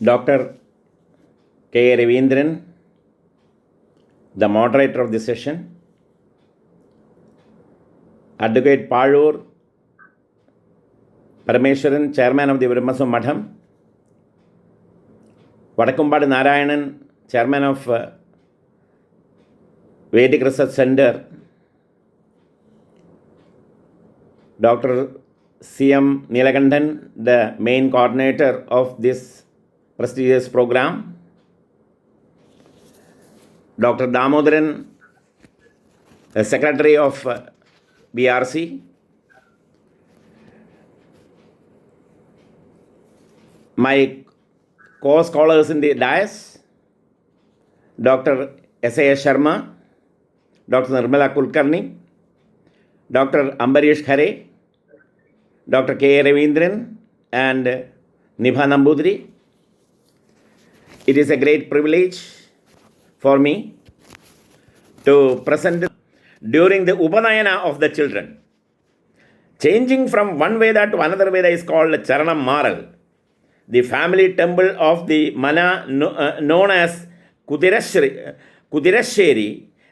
Dr. K. Ravindran, the moderator of this session, Advocate Palur Parameswaran, Chairman of the Brahmasam Madham, Vadakumbadu Narayanan, Chairman of Vedic Research Center, Dr. C.M. Neelakanthan, the main coordinator of this prestigious program, Dr. Damodaran, the Secretary of BRC, my co-scholars in the dais, Dr. S.A.S. Sharma, Dr. Nirmala Kulkarni, Dr. Ambarish Khare, Dr. K. Ravindran, and Nibha Nambudri. It is a great privilege for me to present during the Upanayana of the children. Changing from one Veda to another Veda is called Charanam Maral. The family temple of the Mana known as Kudirasheri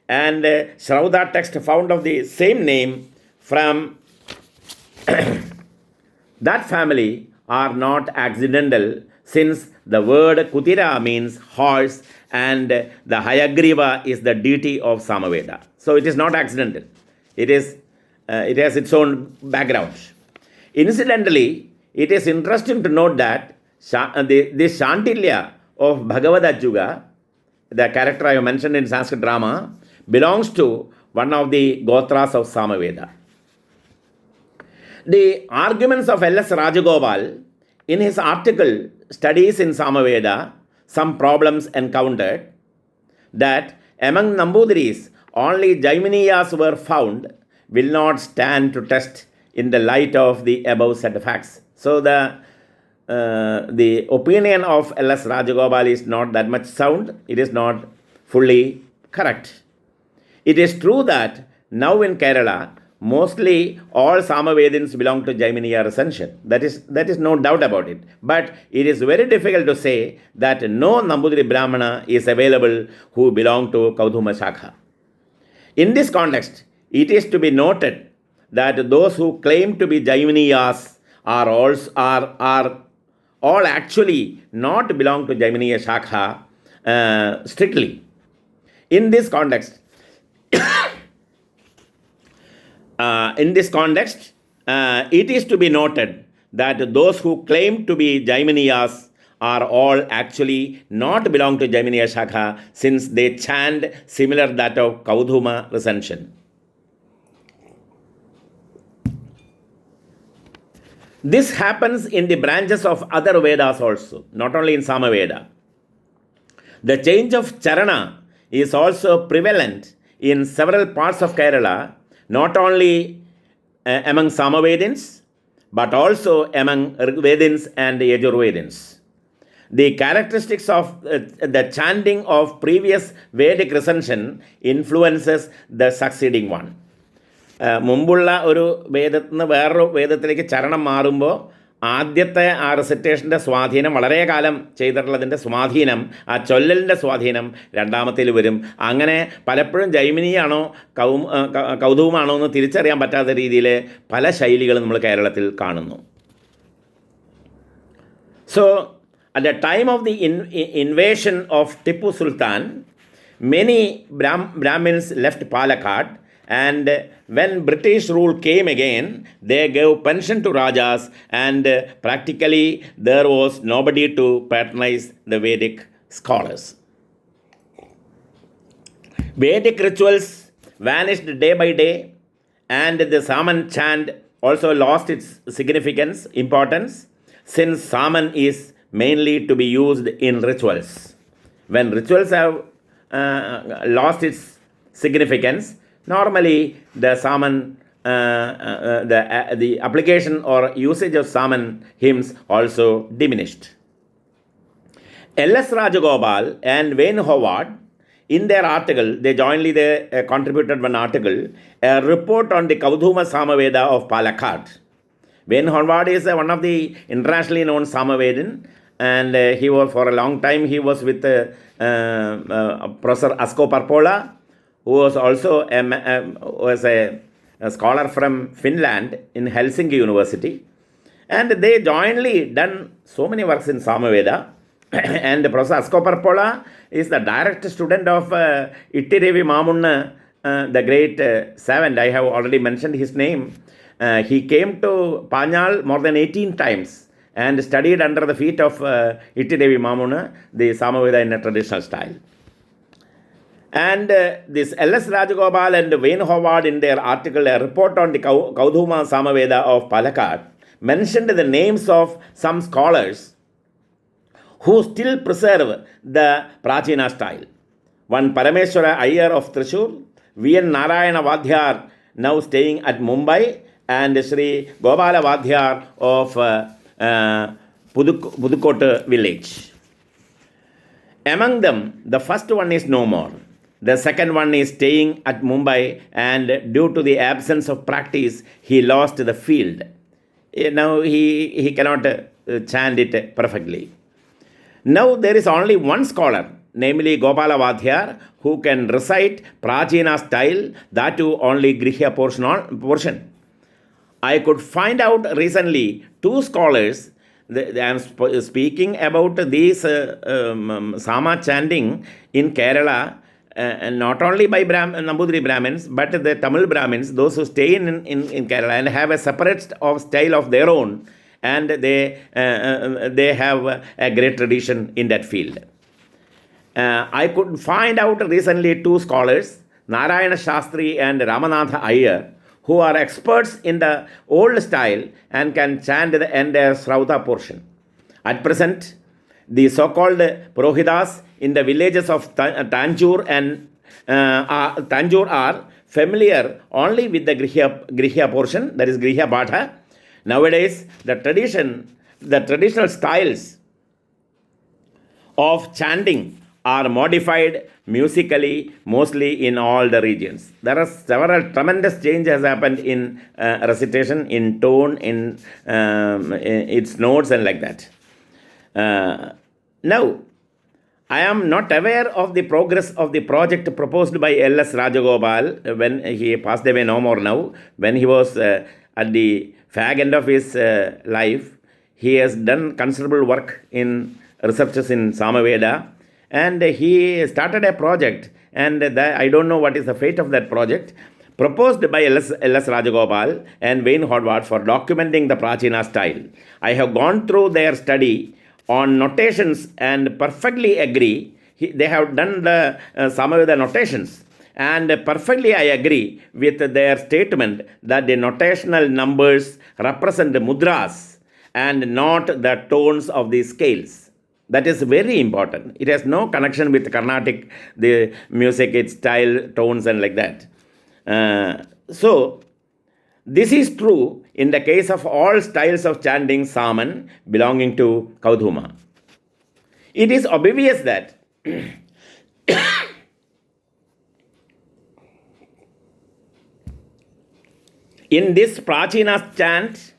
and Shrauda text found of the same name from that family are not accidental, since the word Kutira means horse and the Hayagriva is the deity of Samaveda. So it is not accidental. It has its own background. Incidentally, it is interesting to note that this Shantilya of Bhagavad Juga, the character I have mentioned in Sanskrit drama, belongs to one of the Gotras of Samaveda. The arguments of L.S. Rajagopal in his article Studies in Samaveda, Some Problems Encountered, that among Nambudris only Jaiminiyas were found, will not stand to test in the light of the above said facts. So the opinion of L.S. Rajagopal is not that much sound. It is not fully correct. It is true that now in Kerala, mostly all Samavedins belong to Jaiminiya recension. That is no doubt about it. But it is very difficult to say that no Nambudiri Brahmana is available who belong to Kaudhuma Shakha. In this context, it is to be noted that those who claim to be Jaiminiyas are all actually not belong to Jaiminiya Shakha strictly. In this context, it is to be noted that those who claim to be Jaiminiyas are all actually not belong to Jaiminiya Shakha, since they chant similar that of Kaudhuma recension. This happens in the branches of other Vedas also, not only in Samaveda. The change of Charana is also prevalent in several parts of Kerala, not only among Samavedins, but also among Rigvedins and Yajurvedins. The characteristics of the chanting of previous Vedic recension influences the succeeding one. മുമ്പുള്ള ഒരു വേദത്തിൽ നിന്ന് വേറൊരു വേദത്തിലേക്ക് ചരണം മാറുമ്പോൾ ആദ്യത്തെ ആ റെസിറ്റേഷൻ്റെ സ്വാധീനം വളരെ കാലം ചെയ്തിട്ടുള്ളതിൻ്റെ സ്വാധീനം, ആ ചൊല്ലലിൻ്റെ സ്വാധീനം രണ്ടാമത്തേൽ വരും. അങ്ങനെ പലപ്പോഴും ജൈമിനിയാണോ കൗതുകമാണോ എന്ന് തിരിച്ചറിയാൻ പറ്റാത്ത രീതിയിൽ പല ശൈലികളും നമ്മൾ കേരളത്തിൽ കാണുന്നു. So, at the time of the invasion of Tipu Sultan, many Brahmins left Palakkad, and when British rule came again, they gave pension to Rajas, and practically there was nobody to patronize the Vedic scholars. Vedic rituals vanished day by day, and the Saman chant also lost its importance, since Saman is mainly to be used in rituals. When rituals have lost its significance, normally the Saman, the application or usage of Saman hymns also diminished. L.S. Rajagopal and Wayne Howard, in their article, they jointly contributed one article, a report on the Kaudhuma Samaveda of Palakkad. Wayne Howard is one of the internationally known Samavedin, and he was for a long time he was with Professor Asko Parpola, who was also a scholar from Finland in Helsinki University, and they jointly done so many works in Samaveda. And Professor Asko Parpola is the direct student of Ittirevi Mamunna, the great savant. I have already mentioned his name. He came to Panyal more than 18 times and studied under the feet of Ittirevi Mamunna, the Samaveda in a traditional style. And this L.S. Rajagopal and Wayne Howard, in their article, a report on the Kaudhuma Samaveda of Palakkad, mentioned the names of some scholars who still preserve the Prachina style. One Parameshwara Iyer of Thrissur, V.N. Narayana Vadhyar, now staying at Mumbai, and Sri Gopala Vadhyar of Pudukot village. Among them, the first one is no more. The second one is staying at Mumbai, and due to the absence of practice, he lost the field. Now he cannot chant it perfectly. Now there is only one scholar, namely Gopala Vadhyar, who can recite Prachina style, that too only Grihya portion. I could find out recently two scholars. I am speaking about these Sama chanting in Kerala, and not only by Nambudiri Brahmins, but the Tamil Brahmins, those who stay in Kerala and have a separate style of their own, and they have a great tradition in that field. I could find out recently two scholars, Narayana Shastri and Ramanatha Iyer, who are experts in the old style and can chant the entire Srauta portion. At present, the so-called Purohitas in the villages of Tanjore and Tanjore are familiar only with the Grihya portion, that is Grihya Patha. Nowadays, the traditional styles of chanting are modified musically, mostly in all the regions. There are several tremendous changes happened in recitation, in tone, in its notes, and like that. Now, I am not aware of the progress of the project proposed by L.S. Rajagopal when he passed away no more now. When he was at the fag end of his life, he has done considerable work in researches in Samaveda, and he started a project, and I don't know what is the fate of that project, proposed by L.S. Rajagopal and Wayne Howard for documenting the Prachina style. I have gone through their study on notations and perfectly agree. They have done the Samaveda notations, and perfectly I agree with their statement that the notational numbers represent the mudras and not the tones of the scales. That is very important. It has no connection with Carnatic, the music, its style, tones, and like that. So, this is true in the case of all styles of chanting Saman belonging to Kaudhuma. It is obvious that in this Prachina chant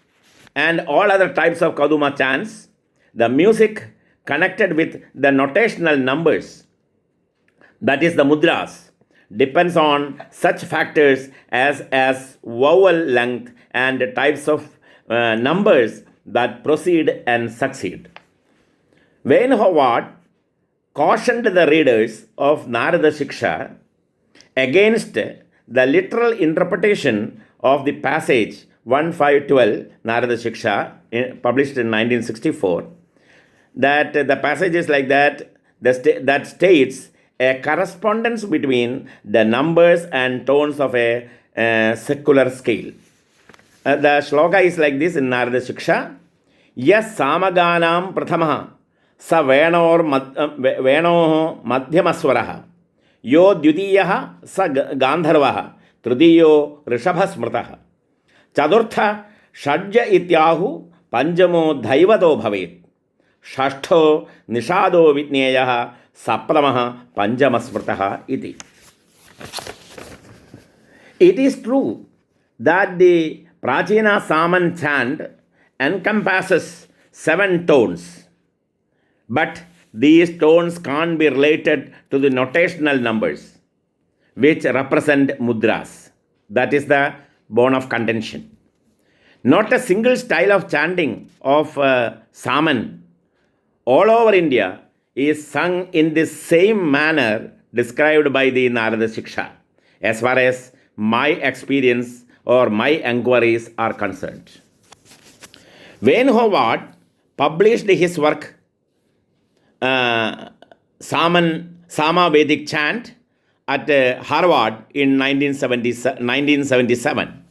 and all other types of Kaudhuma chants, the music connected with the notational numbers, that is the mudras, depends on such factors as vowel length and types of numbers that proceed and succeed. Wayne Howard cautioned the readers of Narada Shiksha against the literal interpretation of the passage 1.5.12 Narada Shiksha, published in 1964, that the passage is like that, that states a correspondence between the numbers and tones of a secular scale. The shloka is like this in Narada Shiksha. Yas samaganam prathamaha sa venoho madhyamaswaraha yo dvitiyaha sa gandharvaha tridiyo rishabhasmrtaha chadurtha shadja ityahu panjamo dhaivato bhavet षष्ठो निषादो विज्ञेयः सप्तमः पंचमस्मृतः iti. It is true that the Prachina Saman chant encompasses 7 tones. But these tones can't be related to the notational numbers, which represent mudras. That is the bone of contention. Not a single style of chanting of Saman all over India is sung in the same manner described by the Narada Shiksha, as far as my experience or my enquiries are concerned. Wayne Howard published his work Samavedic chant at Harvard in 1977.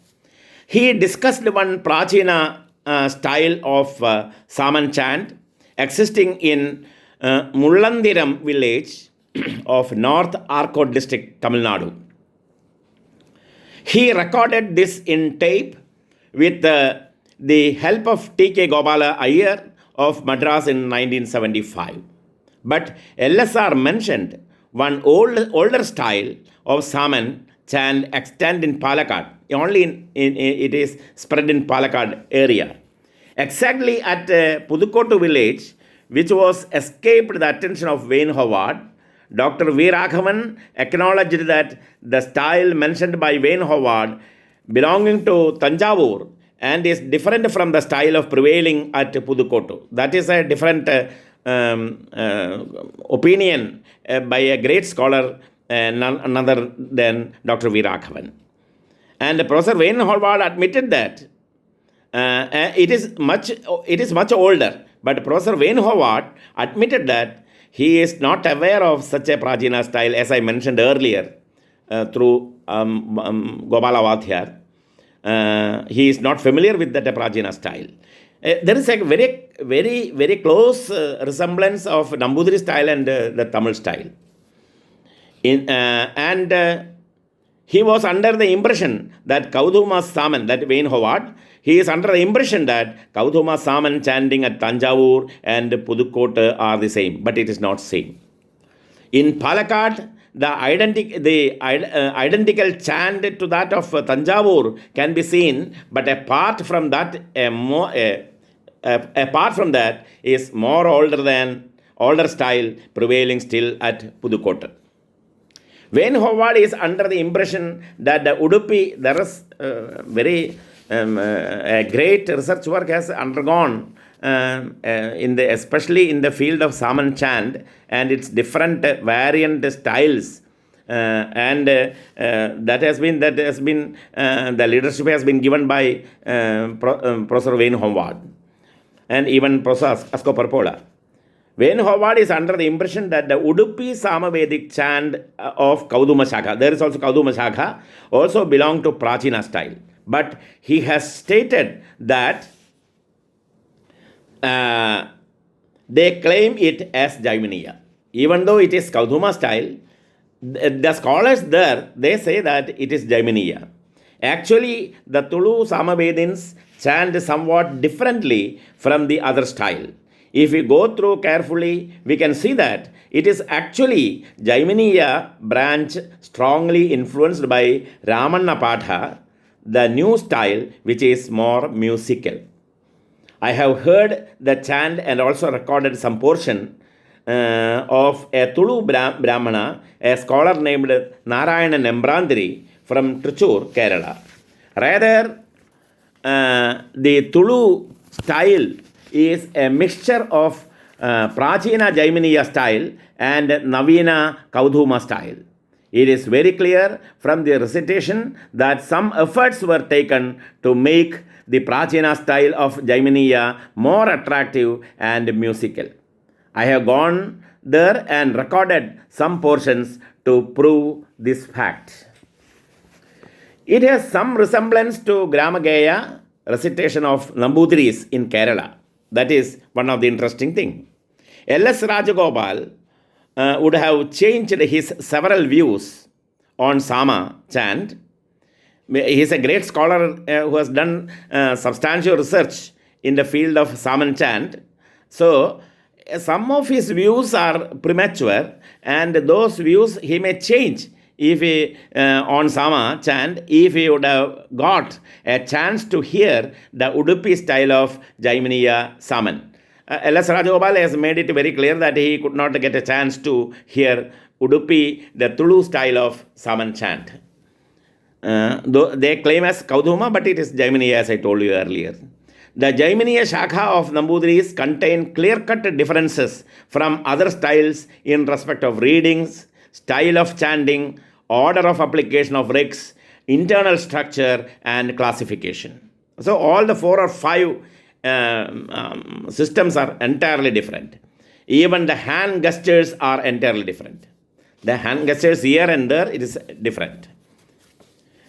He discussed one Prachina style of Saman chant existing in Mullandiram village of North Arcot district, Tamil Nadu. He recorded this in tape with the help of T.K. Gopala Iyer of Madras in 1975. But LSR mentioned one older style of Saman chant extant in Palakkad. Only it is spread in Palakkad area. Exactly at Pudukottu village, which was escaped the attention of Wayne Howard, Dr. V. Raghavan acknowledged that the style mentioned by Wayne Howard belonging to Tanjavur and is different from the style of prevailing at Pudukottu. That is a different opinion by a great scholar, none other than Dr. V. Raghavan. And Professor Wayne Howard admitted that it is much older, but Professor Wayne Howard admitted that he is not aware of such a Prajina style, as I mentioned earlier, through Gopala Vadhyar. He is not familiar with that Prajina style. There is a very close resemblance of Nambudiri style and the Tamil style. He was under the impression that Kaudhuma Saman, that Wayne Howard, he is under the impression that Kaudhuma Saman chanting at Tanjavur and Pudukottu are the same, but it is not same. In Palakkad, the identical chant to that of Tanjavur can be seen, but apart from that is more older style prevailing still at Pudukottu. Wayne Howard is under the impression that the Udupi, there is a great research work has undergone especially in the field of Saman chant and its different variant styles, and that has been the leadership has been given by Professor Wayne Howard and even Professor Asko Parpola. Wayne Howard is under the impression that the Udupi Samavedic chant of Kaudhuma Shakha, there is also Kaudhuma Shakha, also belong to Prachina style. But he has stated that they claim it as Jaiminiya. Even though it is Kaudhuma style, the scholars there, they say that it is Jaiminiya. Actually, the Tulu Samavedins chant somewhat differently from the other style. If we go through carefully, we can see that it is actually Jaiminiya branch strongly influenced by Ramanna Patha, the new style which is more musical. I have heard the chant and also recorded some portion of a Tulu Brahmana, a scholar named Narayana Nembrandiri from Trichur, Kerala. Rather, the Tulu style is a mixture of Prachina Jaiminiya style and Navina Kaudhuma style. It is very clear from the recitation that some efforts were taken to make the Prachina style of Jaiminiya more attractive and musical. I have gone there and recorded some portions to prove this fact. It has some resemblance to Gramagaya recitation of Nambudiris in Kerala. That is one of the interesting things. L.S. Rajagopal would have changed his several views on Sama chant. He is a great scholar who has done substantial research in the field of Saman chant. So, some of his views are premature, and those views he may change if he, on Sama chant, if he would have got a chance to hear the Udupi style of Jaiminiya Saman. L.S. Rajagopal has made it very clear that he could not get a chance to hear Udupi, the Tulu style of Saman chant. Though they claim as Kaudhuma, but it is Jaiminiya, as I told you earlier. The Jaiminiya Shakha of Nambudris contain clear-cut differences from other styles in respect of readings, style of chanting, order of application of rigs, internal structure, and classification. So all the 4 or 5 systems are entirely different. Even the hand gestures are entirely different. The hand gestures here and there, it is different.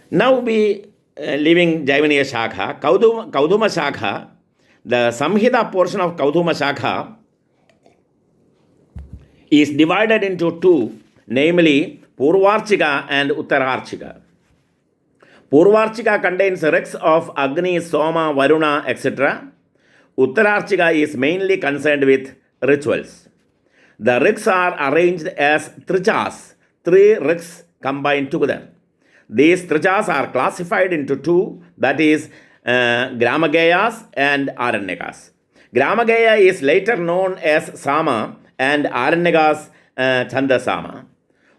Now we leaving Jaivaniya Shakha, Kauduma Shakha, the Samhita portion of Kauduma Shakha is divided into 2, namely Purvarchika and Uttararchika. Purvarchika contains rigs of Agni, Soma, Varuna, etc. Uttararchika is mainly concerned with rituals. The rigs are arranged as trichas, 3 rigs combined together. These trichas are classified into 2, that is Gramagayas and Aranyakas. Gramagaya is later known as Sama and Aranyakas Chandasama.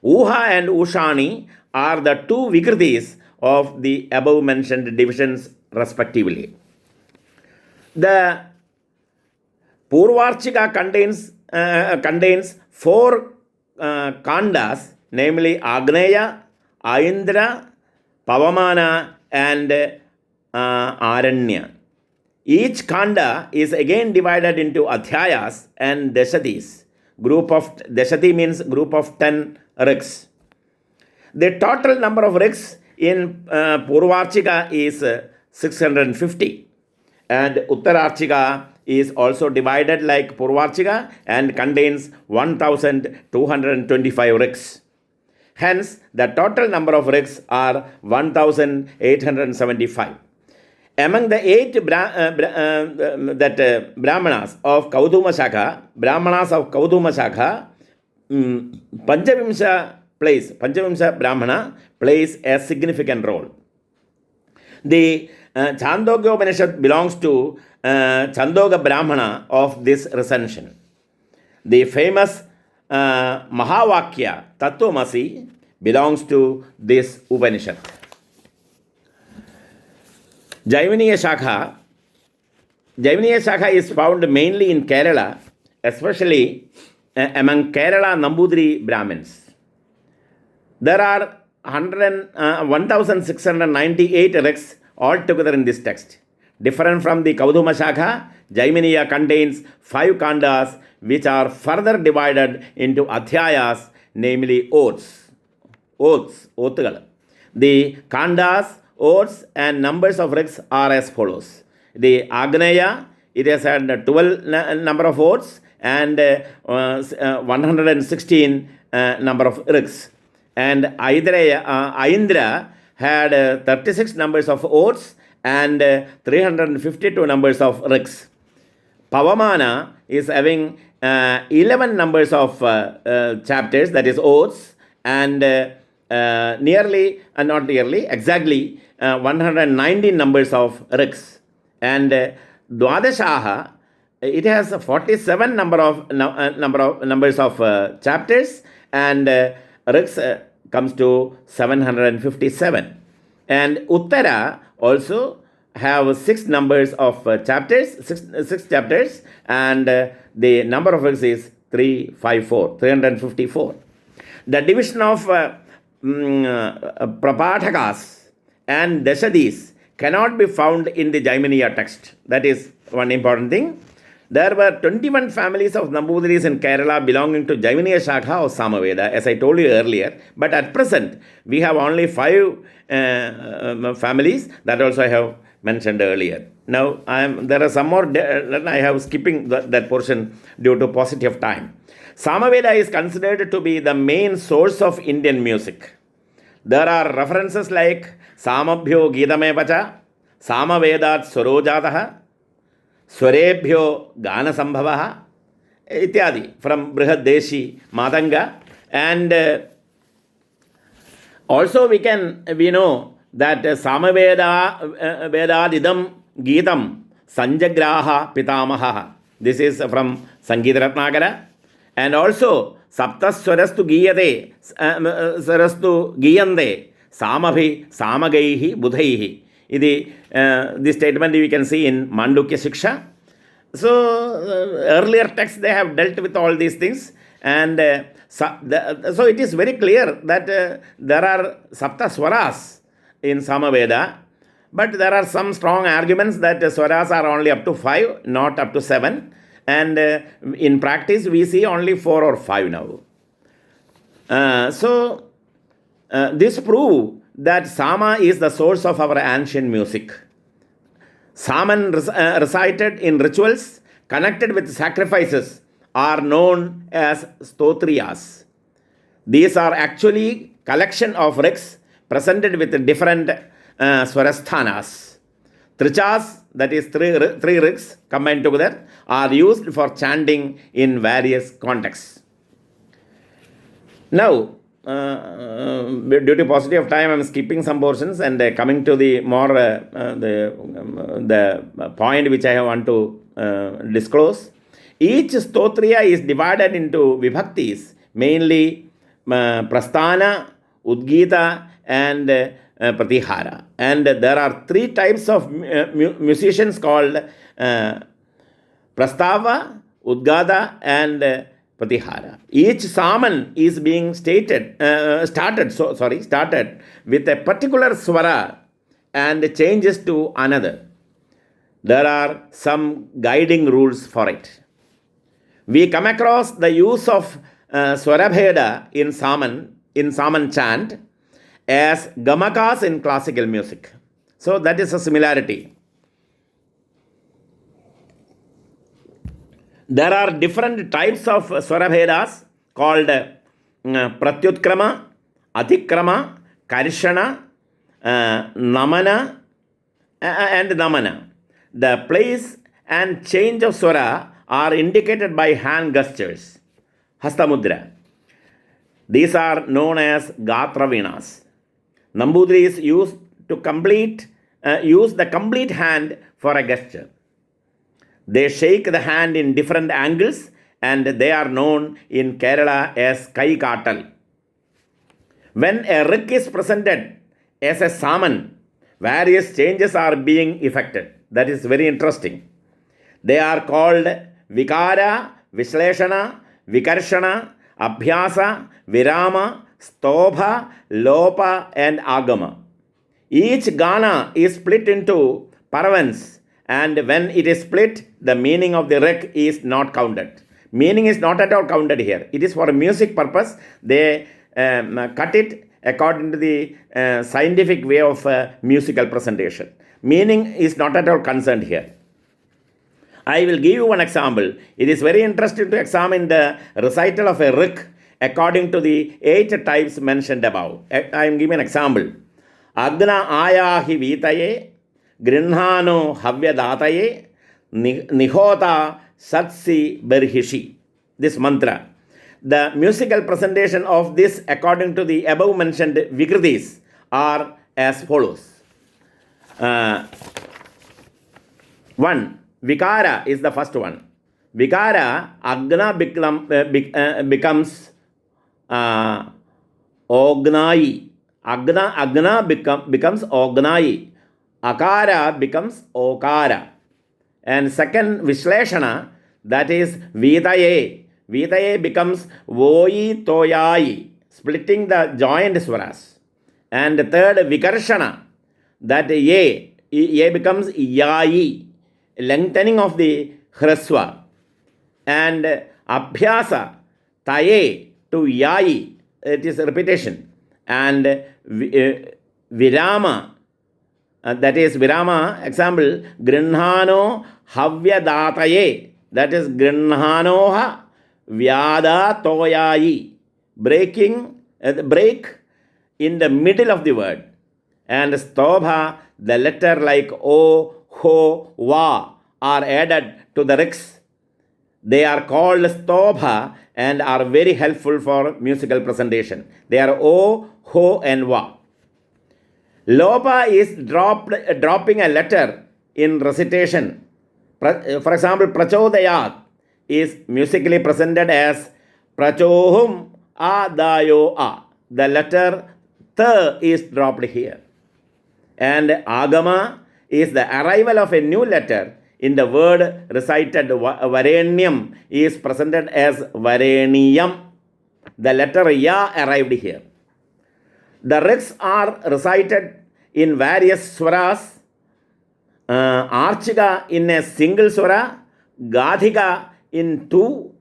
Uha and Ushani are the 2 Vikritis of the above mentioned divisions respectively. The Purvarchika contains 4 kandas, namely Agneya, Aindra, Pavamana, and Aranya. Each kanda is again divided into adhyayas and dashatis. Dashati means group of 10 rigs. The total number of rigs in Purvarchika is 650, and Uttararchika is also divided like Purvarchika and contains 1225 rigs. Hence, the total number of rigs are 1875. Among the 8 Brahmanas of Kauduma Shakha, Panchavimsa Brahmana plays a significant role. The Chandogya Upanishad belongs to Chandoga Brahmana of this recension. The famous Mahavakya Tattvamasi belongs to this Upanishad. Jaivaniya Shakha is found mainly in Kerala, especially among Kerala Nambudiri Brahmins. There are 1698 rigs altogether in this text. Different from the Kauduma Shakha, Jaiminiya contains 5 kandas which are further divided into adhyayas, namely oaths. The kandas, oaths, and numbers of rigs are as follows. The Agneya, it has had 12 number of oaths and 116 number of rigs. And Aindra had 36 numbers of oaths and 352 numbers of rigs. Pavamana is having 11 numbers of chapters, that is oaths, and exactly 119 numbers of rigs. And Dwadashaha, it has 47 numbers of chapters, and rigs comes to 757. And Uttara also have 6 numbers of chapters, six chapters, and the number of rigs is 354. The division of Prapathakas and Dashadis cannot be found in the Jaiminiya text. That is one important thing. There were 21 families of Nambudiris in Kerala belonging to Jaiminiya Shakha of Samaveda, as I told you earlier. But at present, we have only 5 families that also I have mentioned earlier. Now, there are some more, I have skipping that portion due to paucity of time. Samaveda is considered to be the main source of Indian music. There are references like Samabhyo Gidamevacha, Samavedat Swarojataha, Swarebhyo Gana Sambhavaha, ityadi from Brihad Deshi Madanga. And also we know that Samaveda Vedadidam Geetam Sanjagraha Pitamaha. This is from Sangeeta Ratnakara. And also, Saptaswarastu Giyade, Sarastu Giyande, Samabhi, Samagaihi, Budhaihi. This statement we can see in Mandukya Shiksha. So, earlier texts they have dealt with all these things, and so it is very clear that there are Sapta Swaras in Samaveda, but there are some strong arguments that Swaras are only up to 5, not up to 7, and in practice we see only 4 or 5 now. This proves that Sama is the source of our ancient music. Saman recited in rituals connected with sacrifices are known as stotriyas. These are actually collection of rigs presented with different swarasthanas. Trichas, that is three rigs combined together, are used for chanting in various contexts. Now, due to paucity of time, I am skipping some portions and coming to the more the point which I want to disclose. Each stotriya is divided into vibhaktis, mainly prasthana, udgita, and pratihara. And there are 3 types of musicians called prastava, udgata, and pratihara. Each saman is being started with a particular swara and changes to another. There are some guiding rules for it. We come across the use of swarabheda in Saman chant as gamakas in classical music. So that is a similarity. There are different types of swarabhedas called pratyutkrama, atikrama, karshana, namana, and namana. The place and change of swara are indicated by hand gestures, hastamudra. These are known as gatra vinas. Nambudris use the complete hand for a gesture. They shake the hand in different angles and they are known in Kerala as Kai Katal. When a rik is presented as a saman, various changes are being effected. That is very interesting. They are called Vikara, Vishleshana, Vikarshana, Abhyasa, Virama, Stobha, Lopa, and Agama. Each Gana is split into paravans, and when it is split, the meaning of the rik is not counted. Meaning is not at all counted here. It is for a music purpose. They cut it according to the scientific way of musical presentation. Meaning is not at all concerned here. I will give you one example. It is very interesting to examine the recital of a rik according to the 8 types mentioned above. I am giving an example. Agna ayahi vitaye, grinhano havyadataye, nihota satsi berhishi. This mantra. The musical presentation of this according to the above mentioned vikritis are as follows. 1. Vikara is the first one. Vikara, Agna becomes Ognai. Agna becomes Ognai. Akara becomes Okara. And second, Vishleshana, that is Vitaye. Vitaye becomes Voi Toyai, splitting the joined swaras. And third, Vikarshana, that Ye becomes Yai, lengthening of the Hraswa. And Abhyasa, Taye to Yai, it is a repetition. And Virama, that is Virama, example, Grinhano Havyadataye, that is Grinhanoha Vyada Toyai, break in the middle of the word. And Stobha, the letter like O, Ho, Va are added to the riks. They are called Stobha and are very helpful for musical presentation. They are O, Ho, and Va. Lopa is dropping a letter in recitation. For example, prachodayat is musically presented as prachohum adayo a. The letter th is dropped here. And agama is the arrival of a new letter in the word recited. Varenyam is presented as vareniyam. The letter ya arrived here. The rigs are recited in various swaras. Archika in a single swara, Gadhika in two,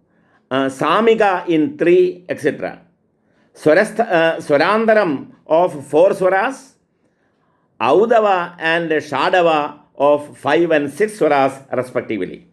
Samika in three, etc. Swarandaram of four swaras, Audava and Shadava of 5 and 6 swaras respectively.